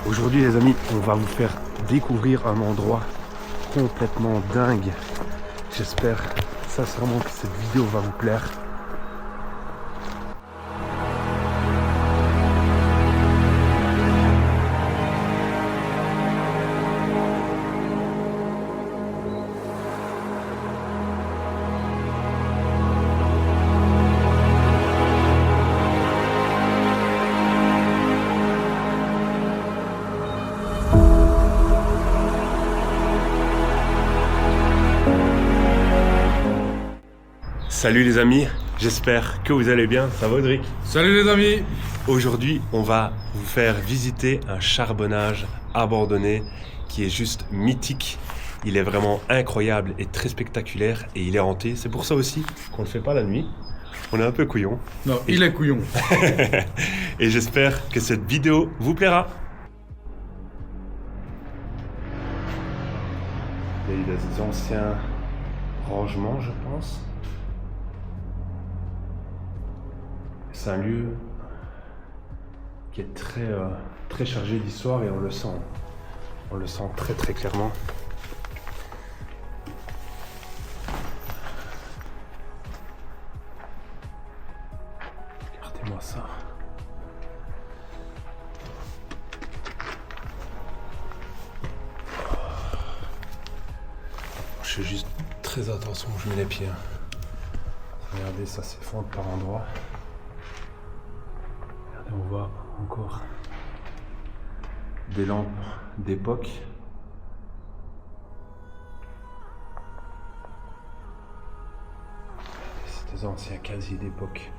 Aujourd'hui les amis, on va vous faire découvrir un endroit complètement dingue. J'espère sincèrement que cette vidéo va vous plaire. Salut les amis, j'espère que vous allez bien, ça va Audric? Salut les amis. Aujourd'hui, on va vous faire visiter un charbonnage abandonné qui est juste mythique. Il est vraiment incroyable et très spectaculaire et il est hanté. C'est pour ça aussi qu'on ne le fait pas la nuit. On est un peu couillon. Non, il est couillon. Et j'espère que cette vidéo vous plaira. Il y a eu des anciens rangements, je pense. C'est un lieu qui est très chargé d'histoire et on le sent. On le sent très très clairement. Regardez-moi ça. Je fais juste très attention où je mets les pieds. Regardez, ça s'effondre par endroits. On voit encore des lampes d'époque. C'est des anciens casiers d'époque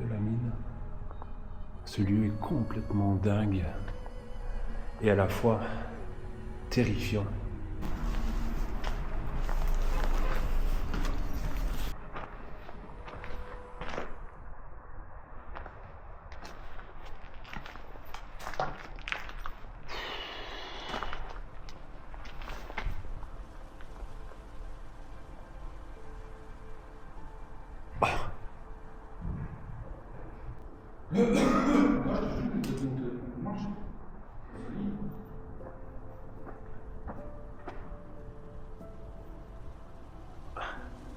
de la mine. Ce lieu est complètement dingue et à la fois terrifiant.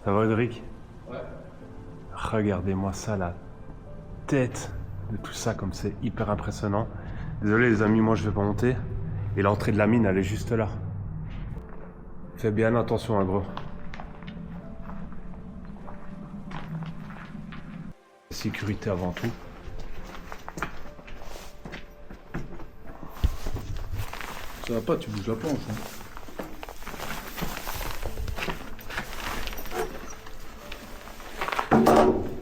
Ça va Audric? Ouais. Regardez-moi ça, la tête de tout ça, comme c'est hyper impressionnant. Désolé les amis, moi je vais pas monter. Et l'entrée de la mine, elle est juste là. Fais bien attention, hein, gros. Sécurité avant tout. Ça va pas, tu bouges la planche. Hein.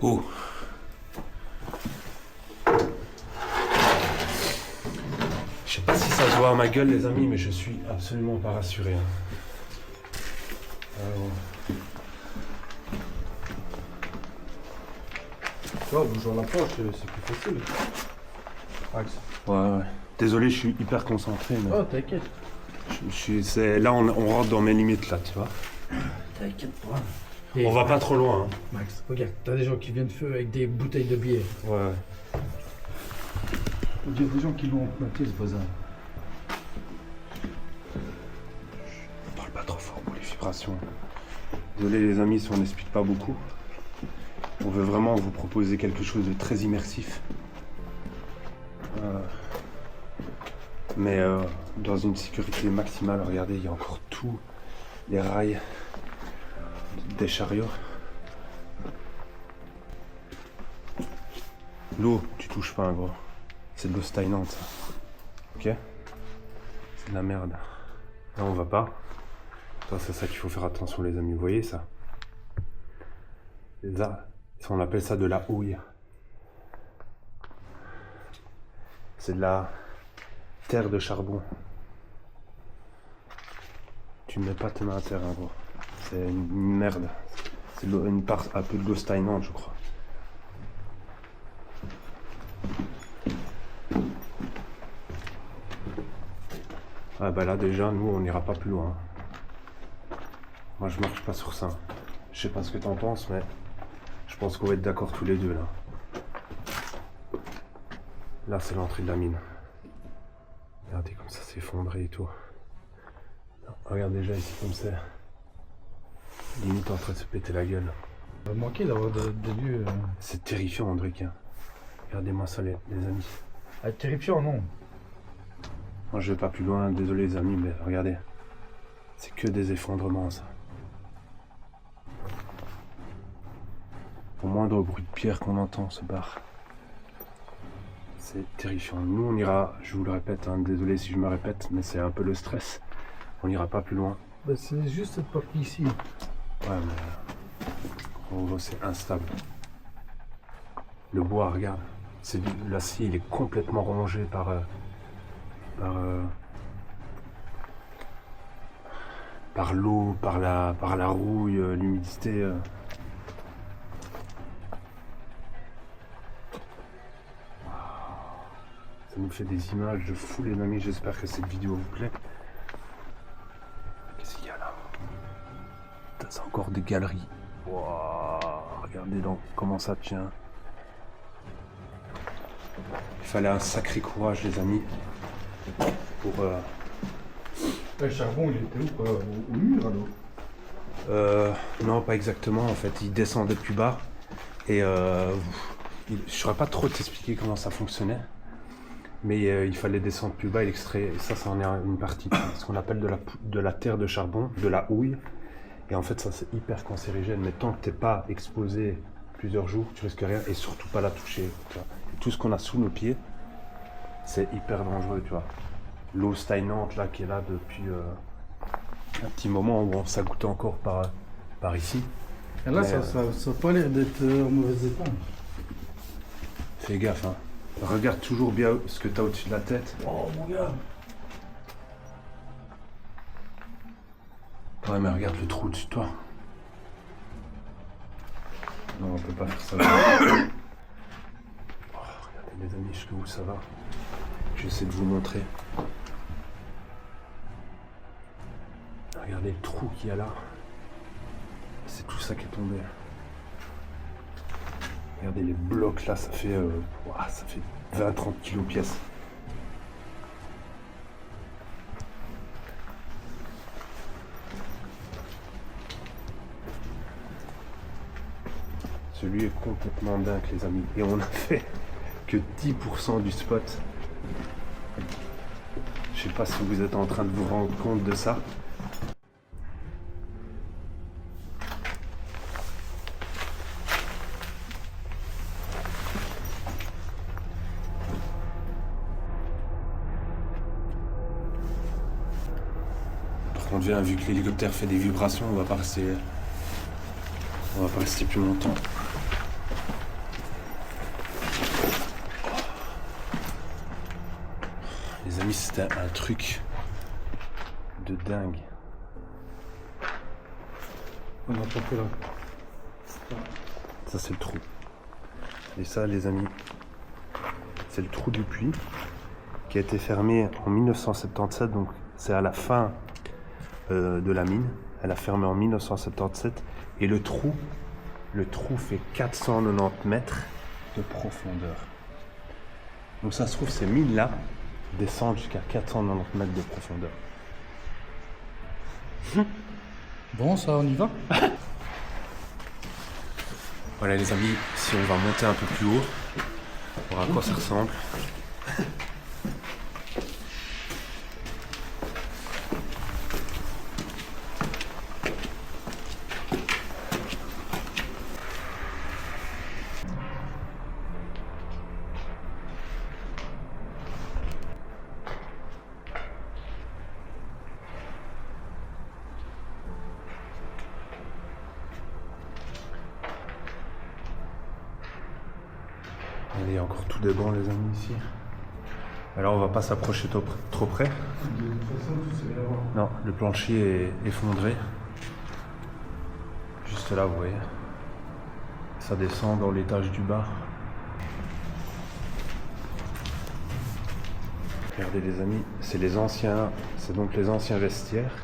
Oh. Je sais pas si ça se voit à ma gueule les amis, mais je suis absolument pas rassuré. Tu vois, bougeant la planche, c'est plus facile. Max. Ouais. Désolé, je suis hyper concentré. Mais Oh, t'inquiète. Là, on rentre dans mes limites là, tu vois. T'inquiète pas. On va pas trop loin. Hein. Max, regarde, t'as des gens qui viennent de feu avec des bouteilles de bière. Ouais. Il y a des gens qui l'ont emprunté, ce voisin. Parle pas trop fort pour les vibrations. Désolé les amis si on n'explique pas beaucoup. On veut vraiment vous proposer quelque chose de très immersif. Mais dans une sécurité maximale. Regardez, il y a encore tous les rails des chariots. L'eau, tu touches pas, hein, gros. C'est de l'eau stagnante, ça. Ok? C'est de la merde. Là, on va pas. Ça, c'est ça qu'il faut faire attention, les amis. Vous voyez ça? Ça, on appelle ça de la houille. C'est de la terre de charbon. Tu ne mets pas tes mains à terre, hein, gros. C'est une merde. C'est une part un peu de l'eau stagnante, je crois. Ah bah là déjà, nous on n'ira pas plus loin. Moi je marche pas sur ça. Je sais pas ce que t'en penses, mais je pense qu'on va être d'accord tous les deux là. Là, c'est l'entrée de la mine. Regardez comme ça s'est effondré et tout. Regarde déjà ici comme c'est. Limite en train de se péter la gueule. Ça va manquer d'avoir des lieux. C'est terrifiant, Andric. Hein. Regardez-moi ça, les amis. Ah, terrifiant, non? Moi, je vais pas plus loin, désolé les amis, mais regardez. C'est que des effondrements, ça. Au moindre bruit de pierre qu'on entend, se barre. C'est terrifiant. Nous, on ira, je vous le répète, hein, désolé si je me répète, mais c'est un peu le stress. On n'ira pas plus loin. Bah, c'est juste cette partie ici. Ouais, mais en gros, c'est instable. Le bois, regarde. L'acier, il est complètement rongé par l'eau, par la rouille, l'humidité. Ça nous fait des images de fou, les amis. J'espère que cette vidéo vous plaît. Qu'est-ce qu'il y a là? C'est encore des galeries. Wow, regardez donc comment ça tient. Il fallait un sacré courage, les amis, pour... Le charbon, il était où, quoi? Au mur, alors? Non, pas exactement, en fait. Il descendait plus bas. Et je ne saurais pas trop t'expliquer comment ça fonctionnait. Mais il fallait descendre plus bas et l'extraire. Et ça en est une partie. Ce qu'on appelle de la terre de charbon, de la houille. Et en fait, ça, c'est hyper cancérigène. Mais tant que tu n'es pas exposé plusieurs jours, tu risques rien. Et surtout pas la toucher. Tu vois. Tout ce qu'on a sous nos pieds, c'est hyper dangereux, tu vois. L'eau stagnante, là, qui est là depuis un petit moment où on s'agoutait encore par ici. Et là, ça n'a pas l'air d'être en mauvais état. Fais gaffe, hein. Regarde toujours bien ce que tu as au-dessus de la tête. Oh, mon gars! Ouais, mais regarde le trou au-dessus de toi. Non, on peut pas faire ça. Regardez, les amis, jusqu'où ça va. J'essaie de vous montrer. Regardez le trou qu'il y a là. C'est tout ça qui est tombé. Regardez les blocs là, ça fait 20-30 kilos pièce. Celui est complètement dingue, les amis. Et on a fait que 10% du spot. Je sais pas si vous êtes en train de vous rendre compte de ça. Par contre, vu que l'hélicoptère fait des vibrations, on va pas rester plus longtemps. Les amis, c'était un truc de dingue. On a pas fait là. Ça, c'est le trou. Et ça, les amis, c'est le trou du puits qui a été fermé en 1977. Donc, c'est à la fin de la mine. Elle a fermé en 1977. Et le trou fait 490 mètres de profondeur. Donc, ça se trouve, ces mines-là descendent jusqu'à 490 mètres de profondeur. Bon, ça, on y va? Voilà, les amis, si on va monter un peu plus haut, on verra à quoi ça ressemble. Il y a encore tout des bancs, les amis, ici. Alors on va pas s'approcher trop près. Non, le plancher est effondré. Juste là, vous voyez. Ça descend dans l'étage du bas. Regardez les amis, c'est donc les anciens vestiaires.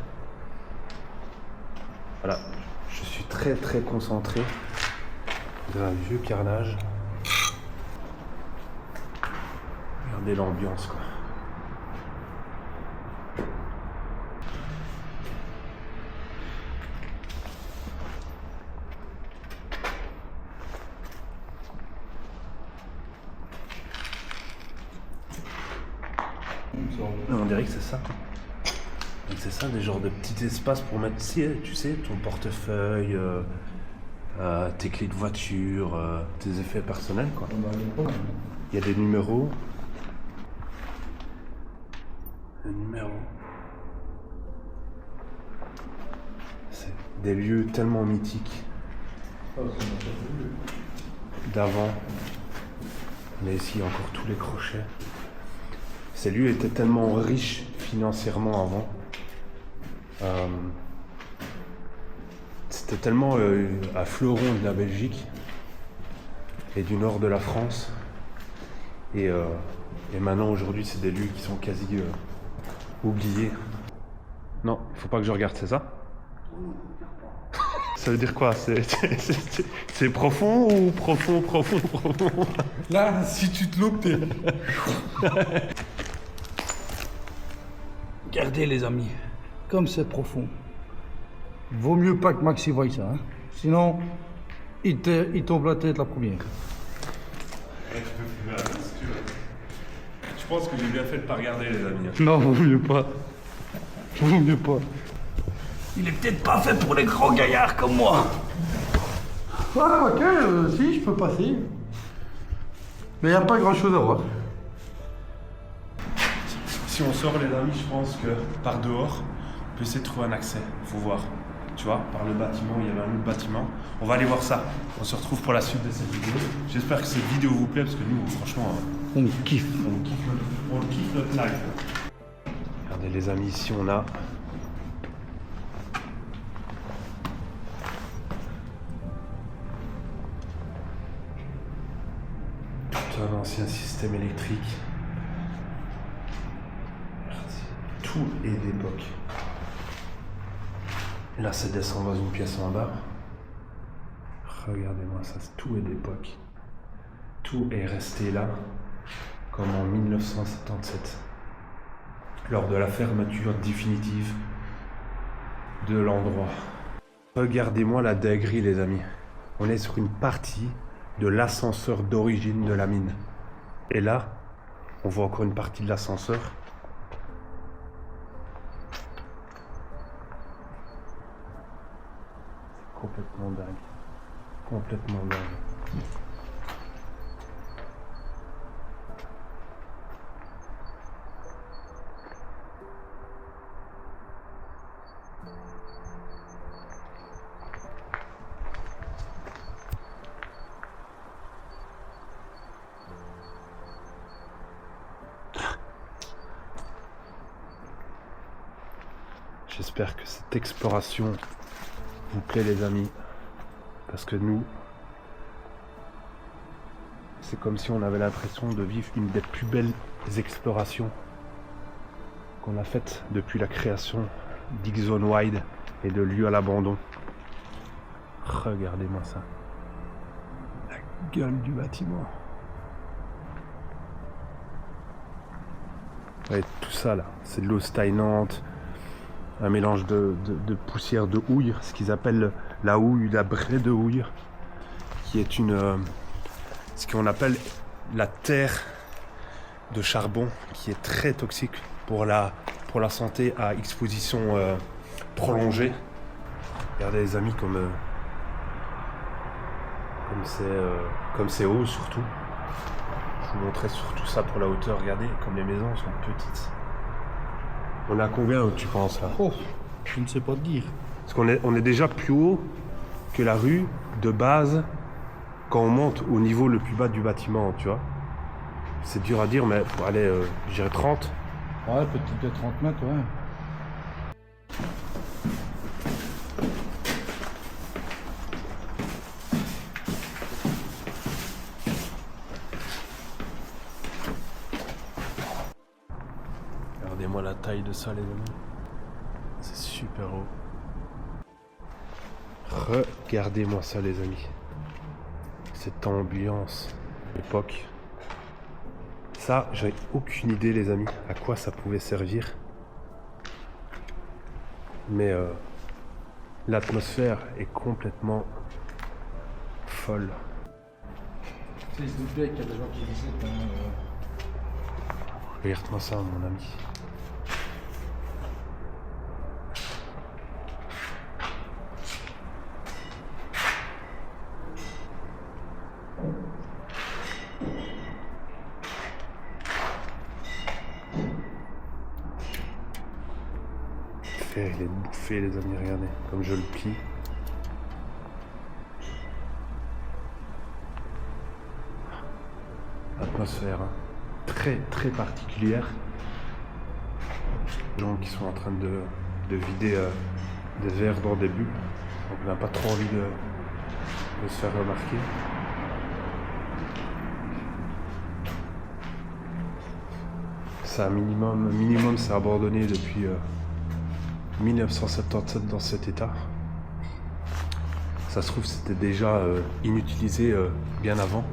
Voilà, je suis très concentré dans un vieux carrelage. Regardez l'ambiance, quoi. On dirait que c'est ça. Donc c'est ça, des genres de petits espaces pour mettre, tu sais, ton portefeuille, tes clés de voiture, tes effets personnels, quoi. Il y a des numéros. Les numéros. C'est des lieux tellement mythiques. D'avant. Mais ici, il y a encore tous les crochets. Ces lieux étaient tellement riches financièrement avant. C'était tellement à fleuron de la Belgique et du nord de la France. Et maintenant, aujourd'hui, c'est des lieux qui sont quasi oubliés. Non, il faut pas que je regarde, c'est ça? Ça veut dire quoi? C'est profond ou profond? Là, si tu te loupes, t'es... Regardez les amis, comme c'est profond. Vaut mieux pas que Maxi voie ça, hein. Sinon, il tombe la tête la première. Je pense que j'ai bien fait de pas regarder, les amis. Non, vaut mieux pas. Vaut mieux pas. Il est peut-être pas fait pour les grands gaillards comme moi. Ah, ok, si, je peux passer. Mais il n'y a pas grand-chose à voir. Si on sort, les amis, je pense que par dehors, on peut essayer de trouver un accès. Faut voir. Tu vois, par le bâtiment, il y avait un autre bâtiment. On va aller voir ça. On se retrouve pour la suite de cette vidéo. J'espère que cette vidéo vous plaît, parce que nous, franchement, On kiffe. on kiffe notre live. Regardez, les amis, ici, on a... tout un ancien système électrique. Tout est d'époque. Là, ça descend dans une pièce en bas. Regardez-moi ça, tout est d'époque. Tout est resté là, comme en 1977, lors de la fermeture définitive de l'endroit. Regardez-moi la dinguerie, les amis. On est sur une partie de l'ascenseur d'origine de la mine. Et là, on voit encore une partie de l'ascenseur. Complètement dingue. Complètement dingue. J'espère que cette exploration vous plaît, les amis, parce que nous, c'est comme si on avait l'impression de vivre une des plus belles explorations qu'on a faites depuis la création d'X-Zone Wide et de lieux à l'abandon. Regardez-moi ça. La gueule du bâtiment. Ouais, tout ça là, c'est de l'eau stagnante, un mélange de poussière de houille, ce qu'ils appellent la houille, la braie de houille, qui est ce qu'on appelle la terre de charbon, qui est très toxique pour la santé à exposition prolongée. Regardez les amis comme c'est haut surtout. Je vous montrerai surtout ça pour la hauteur. Regardez comme les maisons sont petites. On est à combien, tu penses, là? Oh, je ne sais pas te dire. Parce qu'on est déjà plus haut que la rue de base quand on monte au niveau le plus bas du bâtiment, tu vois. C'est dur à dire, mais pour aller, je dirais 30. Ouais, peut-être de 30 mètres, ouais. Regardez-moi la taille de ça, les amis. C'est super haut. Regardez-moi ça, les amis. Cette ambiance d'époque. Ça, j'ai aucune idée, les amis, à quoi ça pouvait servir. Mais l'atmosphère est complètement folle. Il se doute bien qu'il y a des gens qui visitent. Regarde-moi ça, mon ami. Le fer, il est bouffé, les amis, regardez, comme je le plie. Atmosphère, hein. Très très particulière. Les gens qui sont en train de vider des verres dans des bulles. Donc on n'a pas trop envie de se faire remarquer. Ça minimum c'est abandonné depuis 1977 dans cet état. Ça se trouve c'était déjà inutilisé bien avant.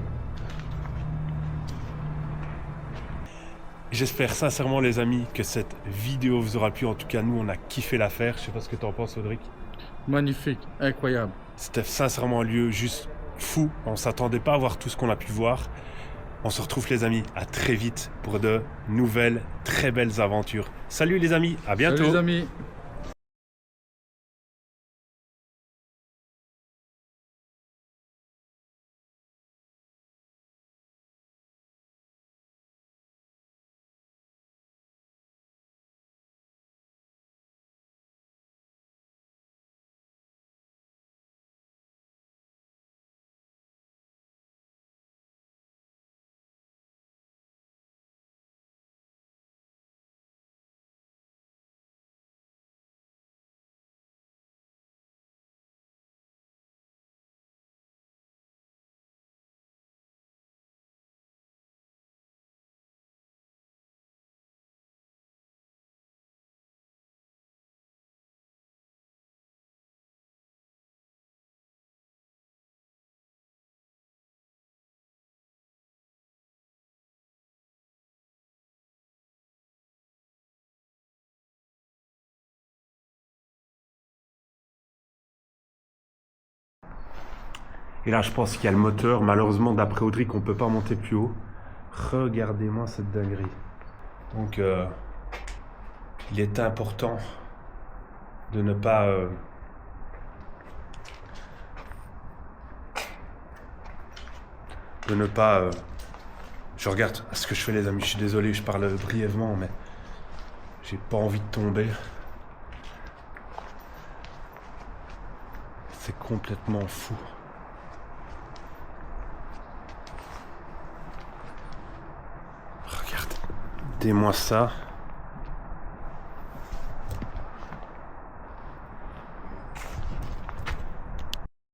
J'espère sincèrement les amis que cette vidéo vous aura plu. En tout cas nous on a kiffé l'affaire. Je sais pas ce que tu en penses Audric. Magnifique, incroyable. C'était sincèrement un lieu juste fou. On s'attendait pas à voir tout ce qu'on a pu voir. On se retrouve les amis à très vite pour de nouvelles très belles aventures. Salut les amis, à bientôt. Salut les amis. Et là je pense qu'il y a le moteur. Malheureusement d'après Audric on peut pas monter plus haut. Regardez-moi cette dinguerie. Donc il est important de ne pas je regarde ce que je fais les amis, je suis désolé, je parle brièvement mais j'ai pas envie de tomber. C'est complètement fou. Regardez-moi ça.